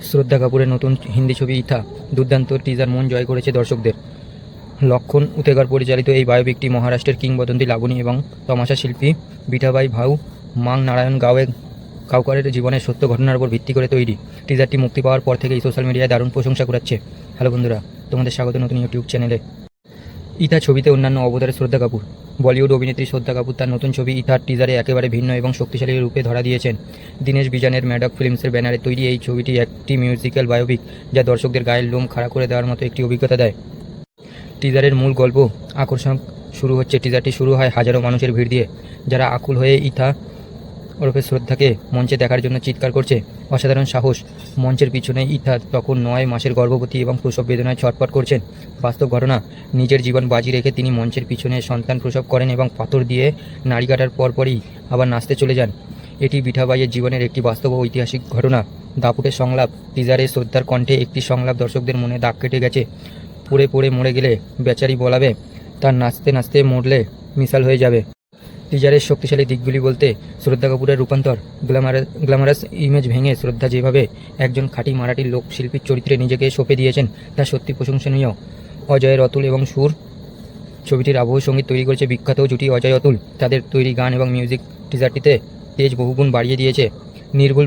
শ্রদ্ধা কাপুরের নতুন হিন্দি ছবি ইথা দুর্দান্ত টিজার মন জয় করেছে দর্শকদের। লক্ষণ উতেগার পরিচালিত এই বায়োপিকটি মহারাষ্ট্রের কিংবদন্তি লাবণী এবং তমাশা শিল্পী বিঠাবাই ভাউ মাং নারায়ণ গাওকরের জীবনের সত্য ঘটনার উপর ভিত্তি করে তৈরি। টিজারটি মুক্তি পাওয়ার পর থেকেই সোশ্যাল মিডিয়ায় দারুণ প্রশংসা কুড়াচ্ছে। হ্যালো বন্ধুরা, তোমাদের স্বাগত নতুন ইউটিউব চ্যানেলে। ইথা ছবিতে অন্যান্য অবতারে শ্রদ্ধা কাপুর। বলিউড অভিনেত্রী শ্রদ্ধা কাপুর তার নতুন ছবি ইথার টিজারে একেবারে ভিন্ন এবং শক্তিশালী রূপে ধরা দিয়েছেন। দীনেশ বিজানের ম্যাডক ফিল্মসের ব্যানারে তৈরি এই ছবিটি একটি মিউজিক্যাল বায়োপিক, যা দর্শকদের গায়ের লোম খাড়া করে দেওয়ার মতো একটি অভিজ্ঞতা দেয়। টিজারের মূল গল্প আকর্ষণ শুরু হচ্ছে। টিজারটি শুরু হয় হাজারো মানুষের ভিড় দিয়ে, যারা আকুল হয়ে ইথা ওরফে শ্রদ্ধাকে মঞ্চে দেখার জন্য চিৎকার করছে। অসাধারণ সাহস। মঞ্চের পিছনে ইথা তখন 9 মাসের গর্ভবতী এবং প্রসব বেদনায় ছটফট করছেন। বাস্তব ঘটনা, নিজের জীবন বাজি রেখে তিনি মঞ্চের পিছনে সন্তান প্রসব করেন এবং পাথর দিয়ে নাড়ি কাটার পরপরই আবার নাচতে চলে যান। এটি বিঠাবাইয়ের জীবনের একটি বাস্তব ও ঐতিহাসিক ঘটনা। দাপুটের সংলাপ। টিজারে শ্রদ্ধার কণ্ঠে একটি সংলাপ দর্শকদের মনে দাগ কেটে গেছে। পড়ে পড়ে মরে গেলে বেচারি বলাবে, তার নাচতে নাচতে মরলে মিসাল হয়ে যাবে। টিজারের শক্তিশালী দিকগুলি বলতে, শ্রদ্ধা কাপুরের রূপান্তর। গ্ল্যামারাস ইমেজ ভেঙে শ্রদ্ধা যেভাবে একজন খাঁটি মারাঠি লোকশিল্পীর চরিত্রে নিজেকে সঁপে দিয়েছেন, তা সত্যি প্রশংসনীয়। অজয় অতুল এবং সুর। ছবিটির আবহ সঙ্গীত তৈরি করেছে বিখ্যাত জুটি অজয় অতুল। তাদের তৈরি গান এবং মিউজিক টিজারটিতে তেজ বহুগুণ বাড়িয়ে দিয়েছে। নির্ভুল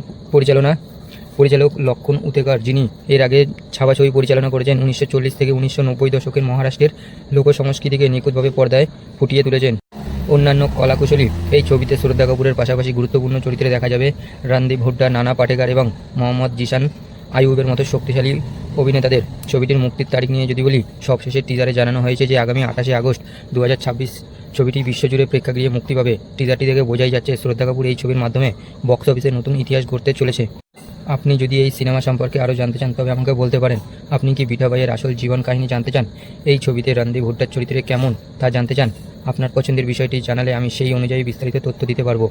পরিচালক লক্ষণ উতেকার, যিনি এর আগে ছাবা ছবি পরিচালনা করেছেন। 1940 থেকে 1990 দশকের মহারাষ্ট্রের লোকসংস্কৃতিকে নিখুঁতভাবে পর্দায় ফুটিয়ে তুলেছেন। অন্যান্য কলাকুশলী। এই ছবিতে শ্রদ্ধা কাপুরের পাশাপাশি গুরুত্বপূর্ণ চরিত্রে দেখা যাবে রণদীপ হুড্ডা, নানা পাটেকার এবং মোহাম্মদ জিশান আইয়ুবের মতো শক্তিশালী অভিনেতাদের। ছবিটির মুক্তির তারিখ নিয়ে যদি বলি, সবশেষে টিজারে জানানো হয়েছে যে আগামী 28 আগস্ট 2026 ছবিটি বিশ্বজুড়ে প্রেক্ষাগৃহে মুক্তি পাবে। টিজারটি দেখে বোঝাই যাচ্ছে শ্রদ্ধা কাপুর এই ছবির মাধ্যমে বক্স অফিসে নতুন ইতিহাস গড়তে চলেছে। আপনি যদি এই সিনেমা সম্পর্কে আরও জানতে চান, তবে আমাকে বলতে পারেন। আপনি কি বিঠাবাইয়ের আসল জীবন কাহিনী জানতে চান? এই ছবিতে রণদীপ হুড্ডার চরিত্রে কেমন তা জানতে চান? আপনার পছন্দের বিষয়টি জানালে আমি সেই অনুযায়ী বিস্তারিত তথ্য দিতে পারবো।